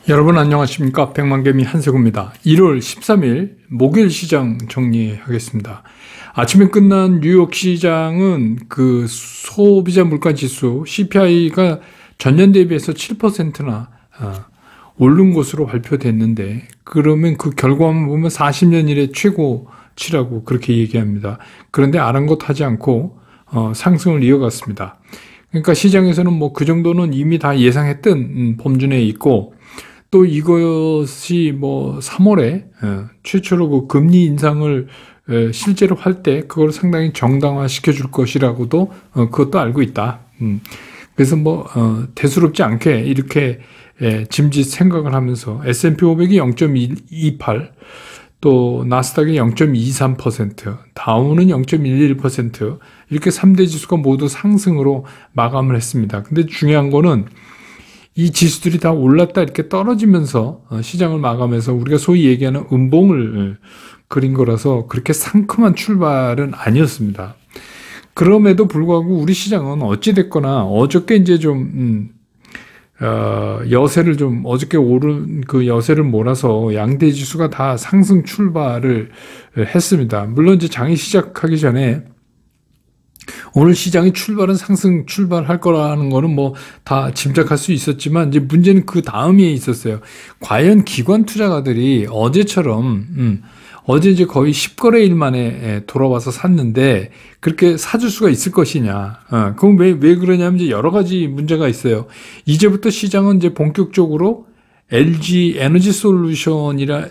여러분 안녕하십니까? 백만개미 한세구입니다. 1월 13일 목요일 시장 정리하겠습니다. 아침에 끝난 뉴욕 시장은 그 소비자 물가 지수 CPI가 전년 대비해서 7%나 오른 것으로 발표됐는데, 그러면 그 결과만 보면 40년 이래 최고치라고 그렇게 얘기합니다. 그런데 아랑곳하지 않고 상승을 이어갔습니다. 그러니까 시장에서는 뭐 그 정도는 이미 다 예상했던 범주 내에 있고, 또 이것이 뭐 3월에 최초로 그 금리 인상을 실제로 할 때 그걸 상당히 정당화 시켜줄 것이라고도 그것도 알고 있다. 그래서 뭐 대수롭지 않게 이렇게 짐짓 생각을 하면서 S&P 500이 0.28, 또 나스닥이 0.23%, 다우는 0.11%, 이렇게 3대 지수가 모두 상승으로 마감을 했습니다. 근데 중요한 거는 이 지수들이 다 올랐다 이렇게 떨어지면서 시장을 마감해서 우리가 소위 얘기하는 음봉을 그린 거라서 그렇게 상큼한 출발은 아니었습니다. 그럼에도 불구하고 우리 시장은 어찌됐거나 어저께 이제 좀 여세를 좀 어저께 오른 그 여세를 몰아서 양대 지수가 다 상승 출발을 했습니다. 물론 이제 장이 시작하기 전에 오늘 시장의 출발은 상승 출발할 거라는 거는 뭐 다 짐작할 수 있었지만, 이제 문제는 그 다음에 있었어요. 과연 기관 투자가들이 어제처럼 어제 이제 거의 10거래일 만에 돌아와서 샀는데 그렇게 사줄 수가 있을 것이냐. 그럼 왜 그러냐면 이제 여러 가지 문제가 있어요. 이제부터 시장은 이제 본격적으로 LG 에너지 솔루션이라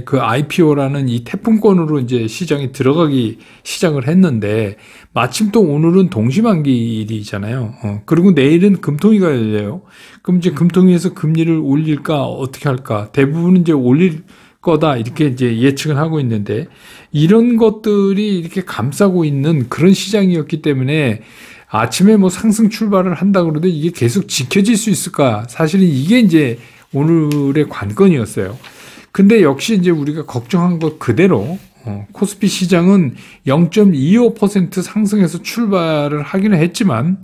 그 IPO라는 이 태풍권으로 이제 시장에 들어가기 시작을 했는데, 마침 또 오늘은 동시만기일이잖아요. 그리고 내일은 금통위가 열려요. 그럼 이제 금통위에서 금리를 올릴까 어떻게 할까? 대부분은 이제 올릴 거다 이렇게 이제 예측을 하고 있는데, 이런 것들이 이렇게 감싸고 있는 그런 시장이었기 때문에 아침에 뭐 상승 출발을 한다 그러도 이게 계속 지켜질 수 있을까? 사실은 이게 이제 오늘의 관건이었어요. 근데 역시 이제 우리가 걱정한 것 그대로 코스피 시장은 0.25% 상승해서 출발을 하기는 했지만,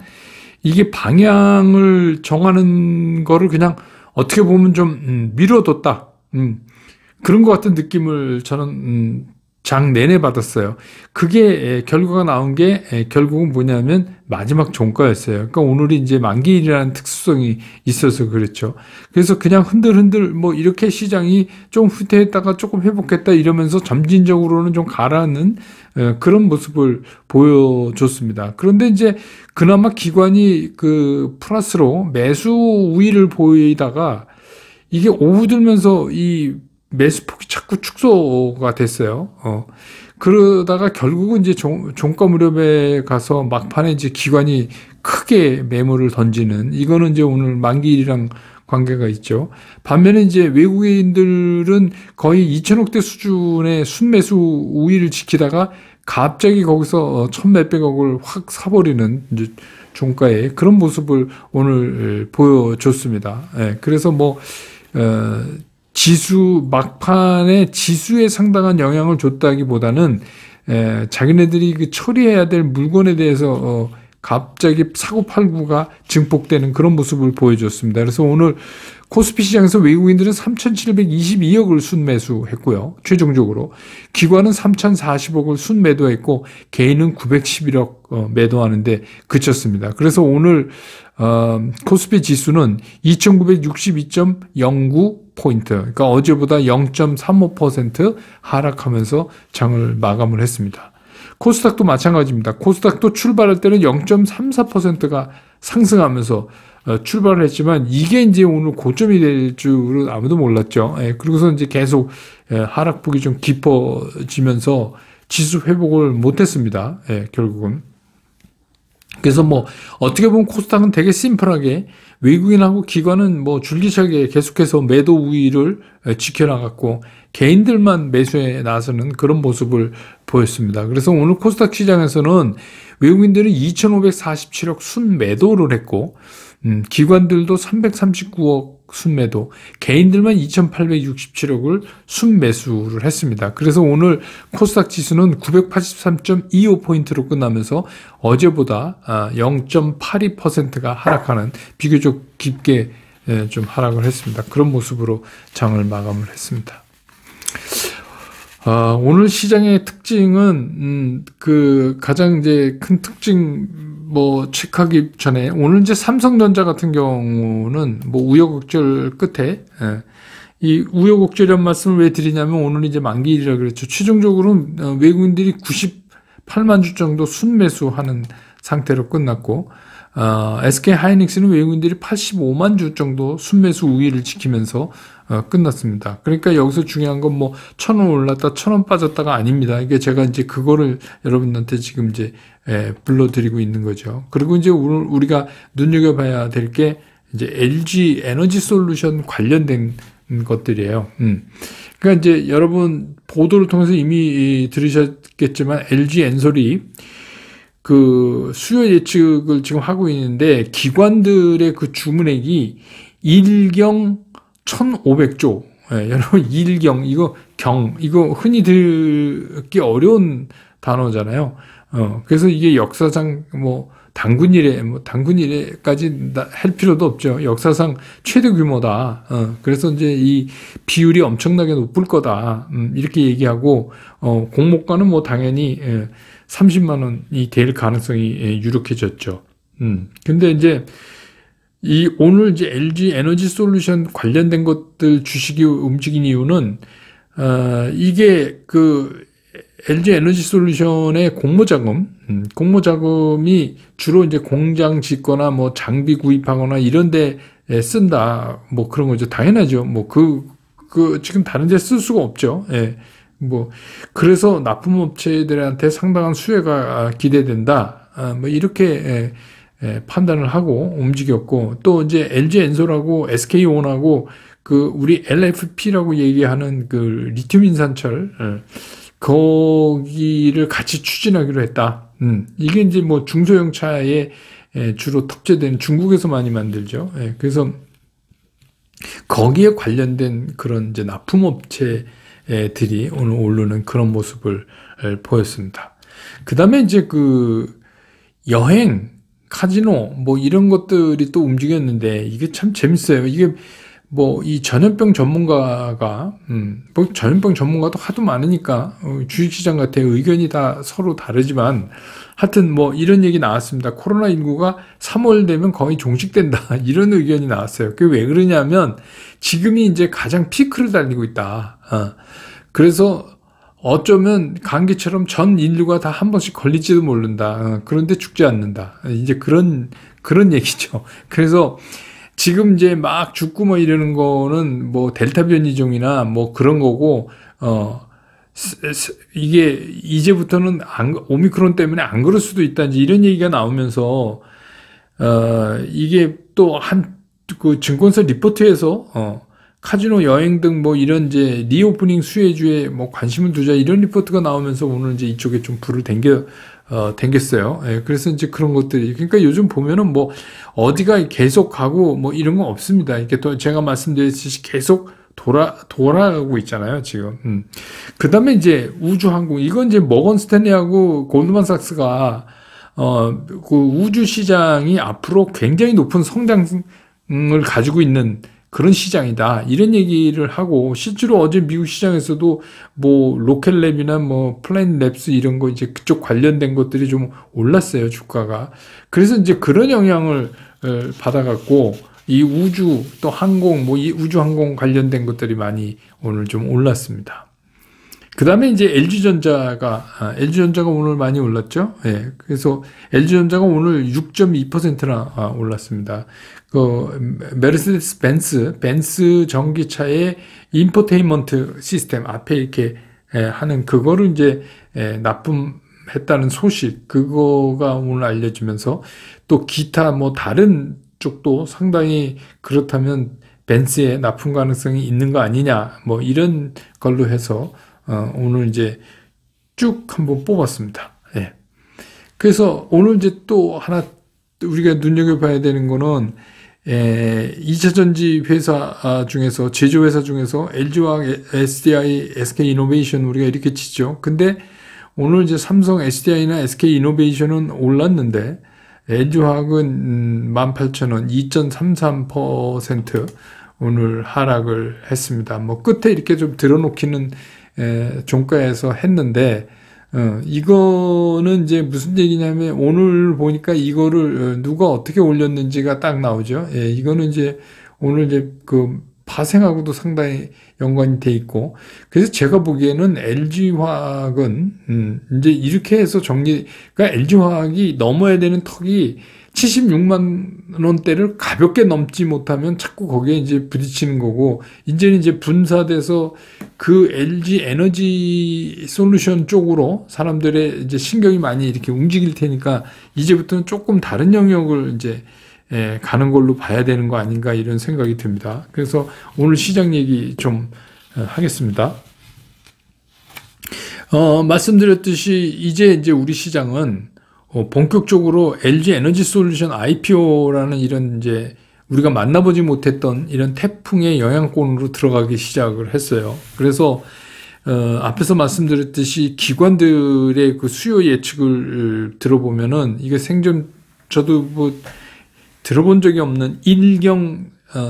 이게 방향을 정하는 거를 그냥 어떻게 보면 좀 미뤄뒀다. 그런 것 같은 느낌을 저는 장 내내 받았어요. 그게 결과가 나온 게 결국은 뭐냐면 마지막 종가였어요. 그러니까 오늘이 이제 만기일이라는 특수성이 있어서 그렇죠. 그래서 그냥 흔들흔들 뭐 이렇게 시장이 좀 후퇴했다가 조금 회복했다 이러면서 점진적으로는 좀 가라앉는 그런 모습을 보여줬습니다. 그런데 이제 그나마 기관이 그 플러스로 매수 우위를 보이다가 이게 오후 들면서 이 매수폭이 자꾸 축소가 됐어요. 그러다가 결국은 이제 종가 무렵에 가서 막판에 이제 기관이 크게 매물을 던지는, 이거는 이제 오늘 만기일이랑 관계가 있죠. 반면에 이제 외국인들은 거의 2천억대 수준의 순매수 우위를 지키다가 갑자기 거기서 1,000몇백억을 확 사버리는 이제 종가에 그런 모습을 오늘 보여줬습니다. 그래서 뭐, 지수 막판에 지수에 상당한 영향을 줬다기보다는 자기네들이 그 처리해야 될 물건에 대해서 갑자기 사고팔고가 증폭되는 그런 모습을 보여줬습니다. 그래서 오늘 코스피 시장에서 외국인들은 3,722억을 순매수했고요. 최종적으로 기관은 3,040억을 순매도했고 개인은 911억 매도하는데 그쳤습니다. 그래서 오늘 코스피 지수는 2,962.09포인트, 그러니까 어제보다 0.35% 하락하면서 장을 마감을 했습니다. 코스닥도 마찬가지입니다. 코스닥도 출발할 때는 0.34%가 상승하면서 출발을 했지만 이게 이제 오늘 고점이 될 줄은 아무도 몰랐죠. 그리고서 이제 계속 하락폭이 좀 깊어지면서 지수 회복을 못했습니다. 결국은. 그래서 뭐 어떻게 보면 코스닥은 되게 심플하게 외국인하고 기관은 뭐 줄기차게 계속해서 매도 우위를 지켜나갔고 개인들만 매수에 나서는 그런 모습을 보였습니다. 그래서 오늘 코스닥 시장에서는 외국인들은 2,547억 순매도를 했고, 기관들도 339억 순매도, 개인들만 2,867억을 순매수를 했습니다. 그래서 오늘 코스닥 지수는 983.25포인트로 끝나면서 어제보다 0.82%가 하락하는 비교적 깊게 좀 하락을 했습니다. 그런 모습으로 장을 마감을 했습니다. 오늘 시장의 특징은 그 가장 이제 큰 특징 뭐 체크하기 전에 오늘 이제 삼성전자 같은 경우는 뭐 우여곡절 끝에 이 우여곡절이란 말씀을 왜 드리냐면 오늘 이제 만기일이라 그랬죠. 최종적으로 외국인들이 98만 주 정도 순매수하는 상태로 끝났고 SK 하이닉스는 외국인들이 85만 주 정도 순매수 우위를 지키면서 끝났습니다. 그러니까 여기서 중요한 건 뭐 1,000원 올랐다 1,000원 빠졌다가 아닙니다. 이게 제가 이제 그거를 여러분한테 지금 이제 불러드리고 있는 거죠. 그리고 이제 오늘 우리가 눈여겨봐야 될 게 이제 LG 에너지 솔루션 관련된 것들이에요. 그러니까 이제 여러분 보도를 통해서 이미 들으셨겠지만 LG 엔솔이 그 수요 예측을 지금 하고 있는데 기관들의 그 주문액이 1경 1,500조. 여러분 1경 이거 흔히 듣기 어려운 단어잖아요. 그래서 이게 역사상 뭐 단군 이래까지 할 필요도 없죠. 역사상 최대 규모다. 그래서 이제 이 비율이 엄청나게 높을 거다. 이렇게 얘기하고 공모가는 뭐 당연히 30만 원이 될 가능성이 유력해졌죠. 근데 이제 오늘 이제 LG 에너지 솔루션 관련된 것들 주식이 움직인 이유는 이게 그 LG 에너지 솔루션의 공모 자금이 주로 이제 공장 짓거나 뭐 장비 구입하거나 이런 데 쓴다. 뭐 그런 거죠. 당연하죠. 뭐 지금 다른 데 쓸 수가 없죠. 예. 뭐 그래서 납품업체들한테 상당한 수혜가 기대된다. 뭐 이렇게 판단을 하고 움직였고 또 이제 LG 엔솔하고 SK온하고 그 우리 LFP라고 얘기하는 그 리튬 인산철 거기를 같이 추진하기로 했다. 이게 이제 뭐 중소형차에 주로 탑재되는 중국에서 많이 만들죠. 그래서 거기에 관련된 그런 이제 납품업체들이 오늘 오르는 그런 모습을 보였습니다. 그 다음에 이제 그 여행, 카지노 뭐 이런 것들이 또 움직였는데 이게 참 재밌어요. 이게 뭐 이 전염병 전문가가 뭐 전염병 전문가도 하도 많으니까 주식시장 같아 의견이 다 서로 다르지만 하여튼 뭐 이런 얘기 나왔습니다. 코로나19가 3월 되면 거의 종식된다 이런 의견이 나왔어요. 그게 왜 그러냐면 지금이 이제 가장 피크를 달리고 있다. 그래서 어쩌면 감기처럼 전 인류가 다 한 번씩 걸릴지도 모른다. 그런데 죽지 않는다. 이제 그런 얘기죠. 그래서 지금 이제 막 죽고 뭐 이러는 거는 뭐 델타 변이종이나 뭐 그런 거고, 이게 이제부터는 오미크론 때문에 안 그럴 수도 있다. 이제 이런 얘기가 나오면서, 이게 또 그 증권사 리포트에서, 카지노 여행 등 뭐 이런 이제 리오프닝 수혜주에 뭐 관심을 두자 이런 리포트가 나오면서 오늘 이제 이쪽에 좀 불을 당겼어요. 그래서 이제 그런 것들이 그러니까 요즘 보면은 뭐 어디가 계속 가고 뭐 이런 건 없습니다. 이렇게 또 제가 말씀드렸듯이 계속 돌아가고 있잖아요, 지금. 그 다음에 이제 우주항공 이건 이제 머건 스탠리하고 골드만삭스가 그 우주 시장이 앞으로 굉장히 높은 성장을 가지고 있는 그런 시장이다. 이런 얘기를 하고, 실제로 어제 미국 시장에서도 뭐, 로켓랩이나 뭐, 플래닛랩스 이런 거 이제 그쪽 관련된 것들이 좀 올랐어요, 주가가. 그래서 이제 그런 영향을 받아갖고, 이 우주, 또 항공, 뭐, 이 우주항공 관련된 것들이 많이 오늘 좀 올랐습니다. 그 다음에 이제 LG전자가 오늘 많이 올랐죠. 그래서 LG전자가 오늘 6.2%나 올랐습니다. 메르세데스 벤츠 전기차의 인포테인먼트 시스템 앞에 이렇게 하는 그거를 이제 납품했다는 소식, 그거가 오늘 알려지면서 또 기타 뭐 다른 쪽도 상당히 그렇다면 벤츠의 납품 가능성이 있는 거 아니냐, 뭐 이런 걸로 해서 오늘 이제 쭉 한번 뽑았습니다. 그래서 오늘 이제 또 하나 우리가 눈여겨봐야 되는 거는 2차 전지 회사 중에서 제조회사 중에서 LG화학, SDI, SK이노베이션 우리가 이렇게 치죠. 근데 오늘 이제 삼성, SDI나 SK이노베이션은 올랐는데 LG화학은 18,000원, 2.33% 오늘 하락을 했습니다. 뭐 끝에 이렇게 좀 들어놓기는 종가에서 했는데, 이거는 이제 무슨 얘기냐면 오늘 보니까 이거를 누가 어떻게 올렸는지가 딱 나오죠. 예, 이거는 이제 오늘 이제 그 파생하고도 상당히 연관이 돼 있고, 그래서 제가 보기에는 LG화학은 이제 이렇게 해서 그러니까 LG화학이 넘어야 되는 턱이 76만 원대를 가볍게 넘지 못하면 자꾸 거기에 이제 부딪히는 거고, 이제는 이제 분사돼서 그 LG 에너지 솔루션 쪽으로 사람들의 이제 신경이 많이 이렇게 움직일 테니까 이제부터는 조금 다른 영역을 이제 가는 걸로 봐야 되는 거 아닌가 이런 생각이 듭니다. 그래서 오늘 시장 얘기 좀 하겠습니다. 말씀드렸듯이 이제 우리 시장은 본격적으로 LG 에너지 솔루션 IPO라는 이런 이제 우리가 만나보지 못했던 이런 태풍의 영향권으로 들어가기 시작을 했어요. 그래서 앞에서 말씀드렸듯이 기관들의 그 수요 예측을 들어보면은 이게 저도 뭐 들어본 적이 없는 1경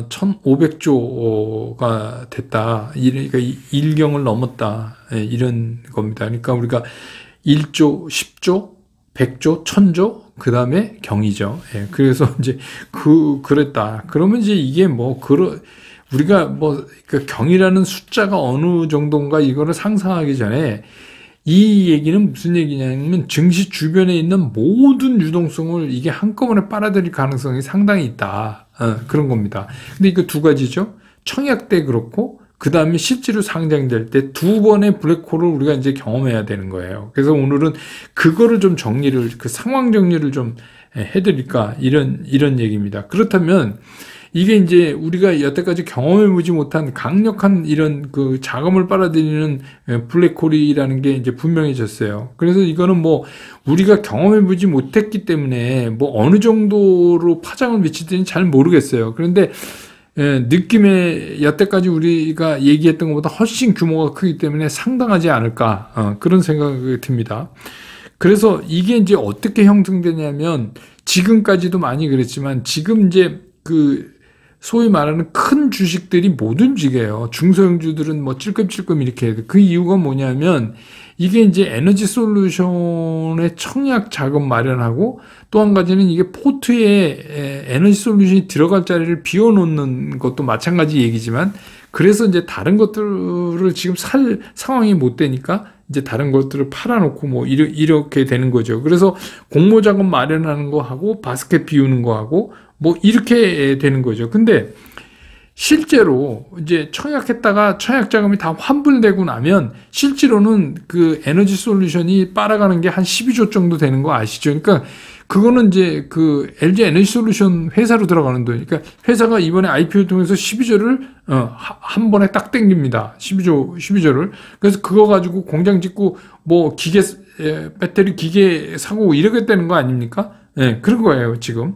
1,500조가 됐다. 그러니까 1경을 넘었다. 이런 겁니다. 그러니까 우리가 1조, 10조, 100조, 1000조, 그 다음에 경이죠. 예, 그래서 이제 그랬다. 그러면 이제 이게 우리가 그 경이라는 숫자가 어느 정도인가 이거를 상상하기 전에 이 얘기는 무슨 얘기냐면 증시 주변에 있는 모든 유동성을 이게 한꺼번에 빨아들일 가능성이 상당히 있다. 그런 겁니다. 근데 이거 두 가지죠. 청약 때 그렇고, 그 다음에 실제로 상장될 때 두 번의 블랙홀을 우리가 이제 경험해야 되는 거예요. 그래서 오늘은 그거를 좀 그 상황 정리를 좀 해드릴까, 이런 얘기입니다. 그렇다면, 이게 이제 우리가 여태까지 경험해보지 못한 강력한 이런 그 자금을 빨아들이는 블랙홀이라는 게 이제 분명해졌어요. 그래서 이거는 뭐 우리가 경험해보지 못했기 때문에 뭐 어느 정도로 파장을 미칠지는 잘 모르겠어요. 그런데 느낌에 여태까지 우리가 얘기했던 것보다 훨씬 규모가 크기 때문에 상당하지 않을까, 그런 생각이 듭니다. 그래서 이게 이제 어떻게 형성되냐면 지금까지도 많이 그랬지만 지금 이제 소위 말하는 큰 주식들이 못 움직여요. 중소형주들은 뭐 찔끔찔끔 이렇게 해요. 그 이유가 뭐냐면 이게 이제 에너지 솔루션의 청약 자금 마련하고 또 한 가지는 이게 포트에 에너지 솔루션이 들어갈 자리를 비워놓는 것도 마찬가지 얘기지만 그래서 이제 다른 것들을 지금 살 상황이 못 되니까 이제 다른 것들을 팔아놓고 뭐 이렇게 되는 거죠. 그래서 공모 자금 마련하는 거 하고 바스켓 비우는 거 하고 뭐 이렇게 되는 거죠. 근데 실제로 이제 청약했다가 청약 자금이 다 환불되고 나면 실제로는 그 에너지 솔루션이 빨아가는 게 한 12조 정도 되는 거 아시죠? 그러니까 그거는 이제 그 LG 에너지 솔루션 회사로 들어가는 돈. 그러니까 회사가 이번에 IPO 통해서 12조를 한 번에 딱 땡깁니다. 12조를. 그래서 그거 가지고 공장 짓고 뭐 배터리 기계 사고 이러겠다는 거 아닙니까? 네, 그런 거예요, 지금.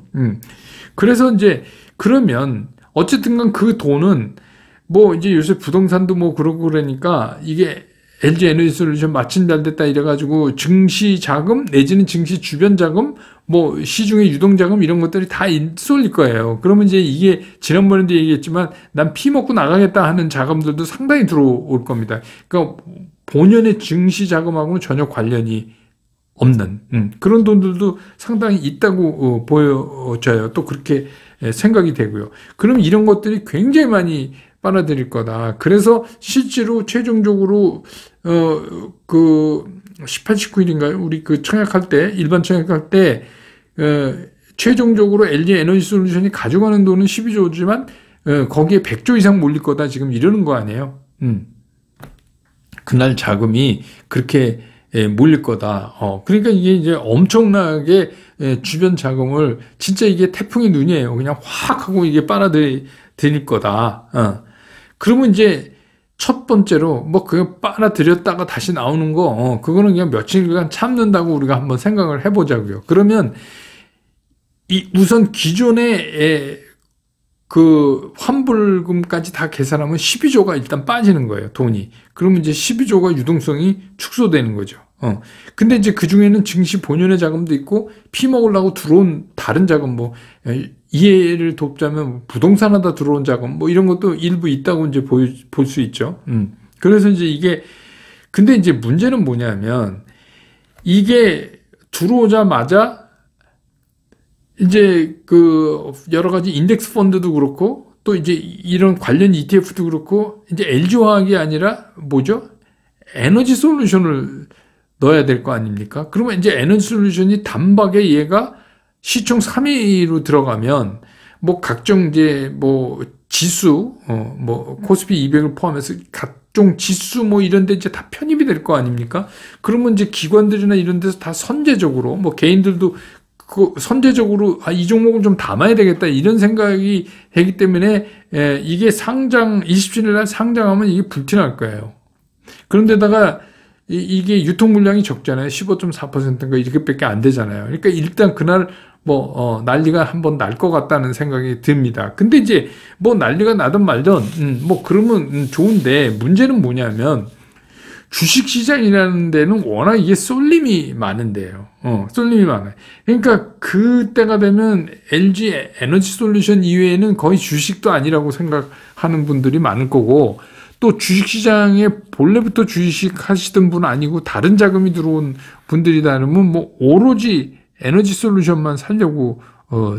그래서 이제 그러면 어쨌든 간 그 돈은 뭐 이제 요새 부동산도 뭐 그러고 그러니까 이게 LG 에너지 솔루션 마침 잘 됐다 이래가지고 증시 자금 내지는 증시 주변 자금 뭐 시중의 유동 자금 이런 것들이 다 쏠릴 거예요. 그러면 이제 이게 지난번에도 얘기했지만 난 피 먹고 나가겠다 하는 자금들도 상당히 들어올 겁니다. 그러니까 본연의 증시 자금하고는 전혀 관련이 없는 그런 돈들도 상당히 있다고 보여져요. 또 그렇게 생각이 되고요. 그럼 이런 것들이 굉장히 많이 빨아들일 거다. 그래서 실제로 최종적으로 18, 19일인가요? 우리 그 청약할 때 일반 청약할 때 최종적으로 LG 에너지 솔루션이 가져가는 돈은 12조지만 거기에 100조 이상 몰릴 거다. 지금 이러는 거 아니에요? 그날 자금이 그렇게 몰릴 거다. 그러니까 이게 이제 엄청나게 주변 자금을 진짜 이게 태풍의 눈이에요. 그냥 확 하고 이게 빨아들일 거다. 그러면 이제 첫 번째로 뭐 그거 빨아들였다가 다시 나오는 거 그거는 그냥 며칠간 참는다고 우리가 한번 생각을 해보자고요. 그러면 우선 기존의 그 환불금까지 다 계산하면 12조가 일단 빠지는 거예요, 돈이. 그러면 이제 12조가 유동성이 축소되는 거죠. 근데 이제 그 중에는 증시 본연의 자금도 있고 피 먹으려고 들어온 다른 자금 뭐 이해를 돕자면 부동산 하다 들어온 자금 뭐 이런 것도 일부 있다고 이제 볼 수 있죠. 그래서 이제 이게 근데 이제 문제는 뭐냐면 이게 들어오자마자 이제 그 여러 가지 인덱스 펀드도 그렇고 또 이제 이런 관련 ETF도 그렇고 이제 LG화학이 아니라 뭐죠? 에너지 솔루션을 넣어야 될 거 아닙니까? 그러면 이제 에너지 솔루션이 단박에 얘가 시총 3위로 들어가면 뭐 각종 이제 뭐 지수 뭐 코스피 200을 포함해서 각종 지수 뭐 이런 데 이제 다 편입이 될 거 아닙니까? 그러면 이제 기관들이나 이런 데서 다 선제적으로 뭐 개인들도 그 선제적으로 이 종목을 좀 담아야 되겠다 이런 생각이 되기 때문에 이게 상장 27일 날 상장하면 이게 불티날 거예요. 그런데다가 이게 유통 물량이 적잖아요. 15.4%인가 이렇게밖에 안 되잖아요. 그러니까 일단 그날 뭐 난리가 한번 날 것 같다는 생각이 듭니다. 근데 이제 뭐 난리가 나든 말든 뭐 그러면 좋은데 문제는 뭐냐면 주식시장이라는 데는 워낙 이게 쏠림이 많은데요. 쏠림이 많아요. 그러니까 그때가 되면 LG 에너지 솔루션 이외에는 거의 주식도 아니라고 생각하는 분들이 많을 거고 또 주식시장에 본래부터 주식 하시던 분 아니고 다른 자금이 들어온 분들이다 그러면 뭐 오로지 에너지 솔루션만 살려고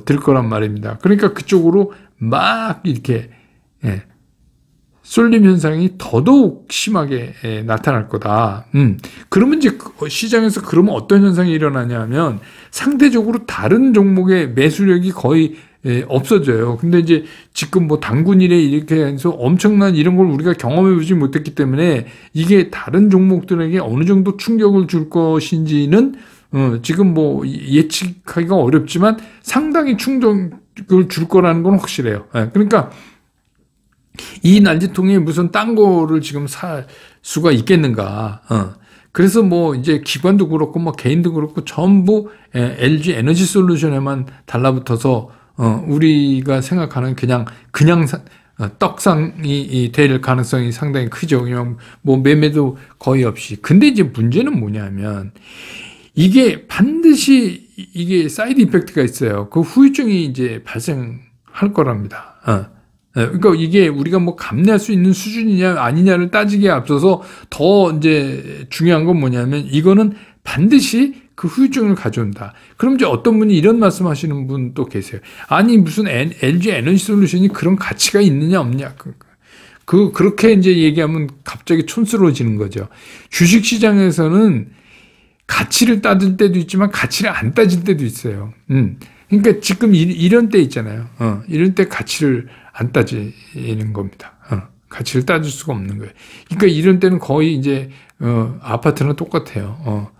들 거란 말입니다. 그러니까 그쪽으로 막 이렇게 쏠림 현상이 더더욱 심하게 나타날 거다. 그러면 이제 시장에서 그러면 어떤 현상이 일어나냐면 상대적으로 다른 종목의 매수력이 거의 없어져요. 근데 이제 지금 뭐 당군 이래 이렇게 해서 엄청난 이런 걸 우리가 경험해 보지 못했기 때문에 이게 다른 종목들에게 어느 정도 충격을 줄 것인지는 지금 뭐 예측하기가 어렵지만 상당히 충격을 줄 거라는 건 확실해요. 그러니까 이 난지통에 무슨 딴 거를 지금 살 수가 있겠는가. 그래서 뭐 이제 기관도 그렇고 뭐 개인도 그렇고 전부 LG 에너지 솔루션에만 달라붙어서 우리가 생각하는 그냥 떡상이 될 가능성이 상당히 크죠. 그냥 뭐 매매도 거의 없이. 근데 이제 문제는 뭐냐면 이게 반드시 이게 사이드 이펙트가 있어요. 그 후유증이 이제 발생할 거랍니다. 그러니까 이게 우리가 뭐 감내할 수 있는 수준이냐 아니냐를 따지기에 앞서서 더 이제 중요한 건 뭐냐면 이거는 반드시 그 후유증을 가져온다. 그럼 이제 어떤 분이 이런 말씀하시는 분도 계세요. 아니 무슨 LG 에너지 솔루션이 그런 가치가 있느냐 없냐. 그렇게 이제 얘기하면 갑자기 촌스러워지는 거죠. 주식시장에서는 가치를 따질 때도 있지만 가치를 안 따질 때도 있어요. 그러니까 지금 이런 때 있잖아요. 이런 때 가치를 안 따지는 겁니다. 가치를 따질 수가 없는 거예요. 그러니까 이런 때는 거의 이제 아파트랑 똑같아요.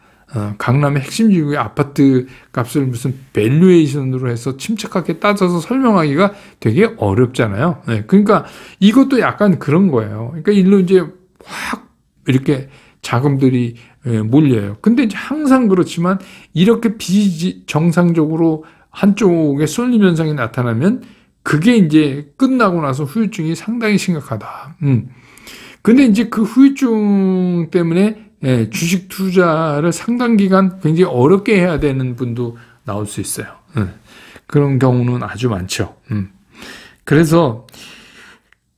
강남의 핵심 지구의 아파트 값을 무슨 밸류에이션으로 해서 침착하게 따져서 설명하기가 되게 어렵잖아요. 그러니까 이것도 약간 그런 거예요. 그러니까 일로 이제 확 이렇게 자금들이 몰려요. 근데 이제 항상 그렇지만 이렇게 비정상적으로 한쪽에 쏠림 현상이 나타나면 그게 이제 끝나고 나서 후유증이 상당히 심각하다. 근데 이제 그 후유증 때문에 주식 투자를 상당 기간 굉장히 어렵게 해야 되는 분도 나올 수 있어요. 그런 경우는 아주 많죠. 그래서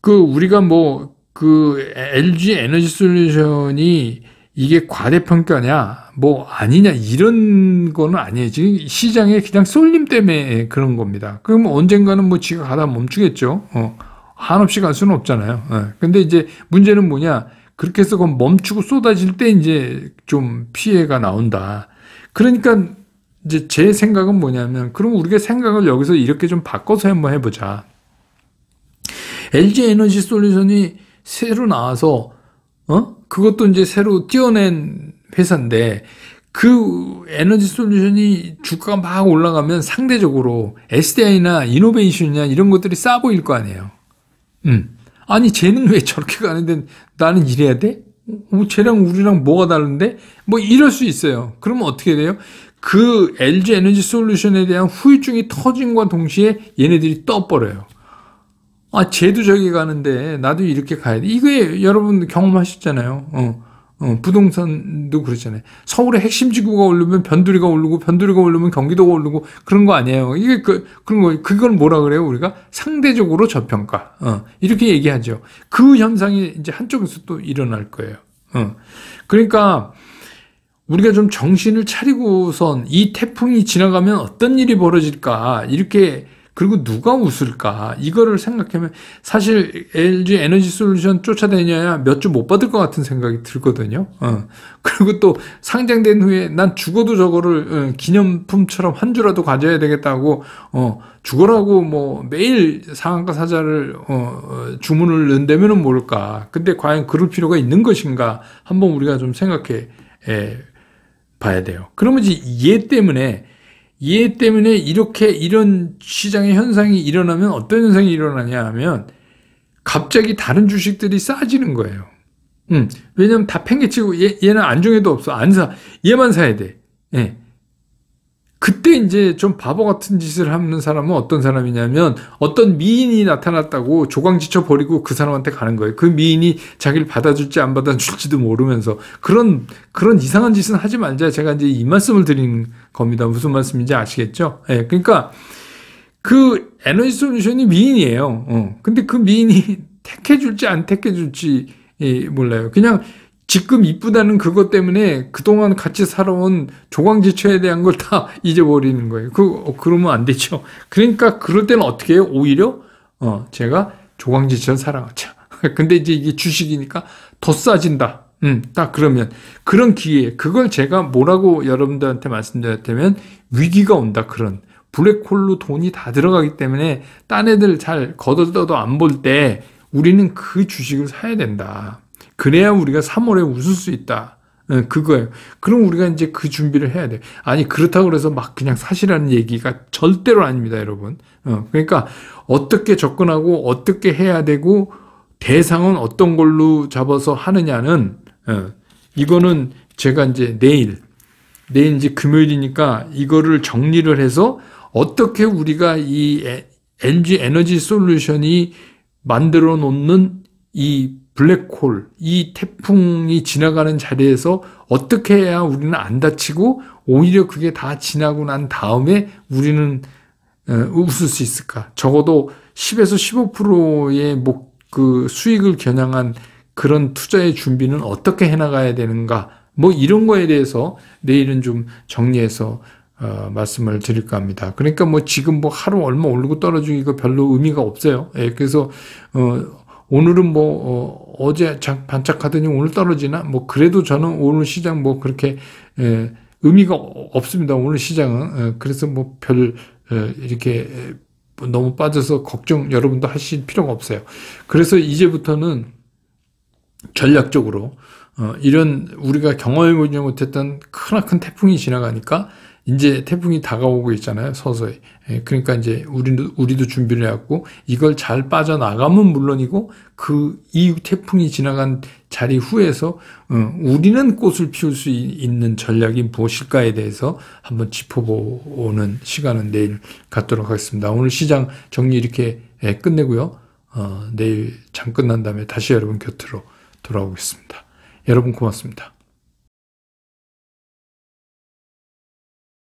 우리가 뭐 LG 에너지 솔루션이 이게 과대평가냐 뭐 아니냐 이런 거는 아니에요. 지금 시장에 그냥 쏠림 때문에 그런 겁니다. 그럼 언젠가는 뭐 지가 가다 멈추겠죠. 한없이 갈 수는 없잖아요. 근데 이제 문제는 뭐냐, 그렇게 해서 멈추고 쏟아질 때 이제 좀 피해가 나온다. 그러니까 이제 제 생각은 뭐냐면, 그럼 우리가 생각을 여기서 이렇게 좀 바꿔서 한번 해보자. LG 에너지 솔루션이 새로 나와서 그것도 이제 새로 띄어낸 회사인데, 그 에너지 솔루션이 주가가 막 올라가면 상대적으로 SDI나 이노베이션이나 이런 것들이 싸 보일 거 아니에요. 아니 쟤는 왜 저렇게 가는데 나는 이래야 돼? 쟤랑 우리랑 뭐가 다른데? 뭐 이럴 수 있어요. 그러면 어떻게 돼요? 그 LG 에너지 솔루션에 대한 후유증이 터진과 동시에 얘네들이 떠버려요. 쟤도 저기 가는데 나도 이렇게 가야 돼. 이게 여러분 경험하셨잖아요. 부동산도 그렇잖아요. 서울의 핵심 지구가 오르면 변두리가 오르고 변두리가 오르면 경기도가 오르고 그런 거 아니에요. 이게 그런 거, 그걸 뭐라 그래요? 우리가 상대적으로 저평가. 이렇게 얘기하죠. 그 현상이 이제 한쪽에서 또 일어날 거예요. 그러니까 우리가 좀 정신을 차리고선 이 태풍이 지나가면 어떤 일이 벌어질까, 이렇게, 그리고 누가 웃을까, 이거를 생각하면 사실 LG 에너지 솔루션 쫓아다녀야 몇 주 못 받을 것 같은 생각이 들거든요. 그리고 또 상장된 후에 난 죽어도 저거를 기념품처럼 한 주라도 가져야 되겠다고 죽어라고 뭐 매일 상한가 사자를 주문을 넣는다면은 모를까. 근데 과연 그럴 필요가 있는 것인가 한번 우리가 좀 생각해 봐야 돼요. 그러면 이제 얘 때문에 이런 시장의 현상이 일어나면 어떤 현상이 일어나냐 하면 갑자기 다른 주식들이 싸지는 거예요. 왜냐면 다 팽개치고 얘는 안중에도 없어. 안 사. 얘만 사야 돼. 예. 그때 이제 좀 바보 같은 짓을 하는 사람은 어떤 사람이냐면 어떤 미인이 나타났다고 조광지쳐 버리고 그 사람한테 가는 거예요. 그 미인이 자기를 받아줄지 안 받아줄지도 모르면서 그런 이상한 짓은 하지 말자. 제가 이제 이 말씀을 드리는 겁니다. 무슨 말씀인지 아시겠죠? 예. 그러니까 그 에너지 솔루션이 미인이에요. 근데 그 미인이 택해줄지 안 택해줄지 몰라요. 그냥 지금 이쁘다는 그것 때문에 그동안 같이 살아온 조광지처에 대한 걸 다 잊어버리는 거예요. 그러면 안 되죠. 그러니까 그럴 때는 어떻게 해요? 오히려, 제가 조광지처 사랑하자. 근데 이제 이게 주식이니까 더 싸진다. 딱 그러면. 그런 기회. 그걸 제가 뭐라고 여러분들한테 말씀드렸다면 위기가 온다. 그런. 블랙홀로 돈이 다 들어가기 때문에 딴 애들 잘 걷어도 안 볼 때 우리는 그 주식을 사야 된다. 그래야 우리가 3월에 웃을 수 있다. 그거예요. 그럼 우리가 이제 그 준비를 해야 돼. 아니, 그렇다고 해서 막 그냥 사시라는 얘기가 절대로 아닙니다, 여러분. 그러니까 어떻게 접근하고 어떻게 해야 되고 대상은 어떤 걸로 잡아서 하느냐는, 이거는 제가 이제 내일 이제 금요일이니까 이거를 정리를 해서 어떻게 우리가 이 LG 에너지 솔루션이 만들어 놓는 이 블랙홀, 이 태풍이 지나가는 자리에서 어떻게 해야 우리는 안 다치고 오히려 그게 다 지나고 난 다음에 우리는 웃을 수 있을까? 적어도 10에서 15%의 그 수익을 겨냥한 그런 투자의 준비는 어떻게 해나가야 되는가? 뭐 이런 거에 대해서 내일은 좀 정리해서 말씀을 드릴까 합니다. 그러니까 뭐 지금 뭐 하루 얼마 오르고 떨어지고 이거 별로 의미가 없어요. 예, 그래서 오늘은 뭐 어제 반짝하더니 오늘 떨어지나 뭐 그래도 저는 오늘 시장 뭐 그렇게 의미가 없습니다. 오늘 시장은 그래서 뭐 별 이렇게 너무 빠져서 걱정 여러분도 하실 필요가 없어요. 그래서 이제부터는 전략적으로 이런 우리가 경험해보지 못했던 크나큰 태풍이 지나가니까 이제 태풍이 다가오고 있잖아요. 서서히. 그러니까 이제 우리도 준비를 해왔고 이걸 잘 빠져나가면 물론이고 이 태풍이 지나간 자리 후에서 우리는 꽃을 피울 수 있는 전략이 무엇일까에 대해서 한번 짚어보는 시간은 내일 갖도록 하겠습니다. 오늘 시장 정리 이렇게 끝내고요. 내일 장 끝난 다음에 다시 여러분 곁으로 돌아오겠습니다. 여러분 고맙습니다.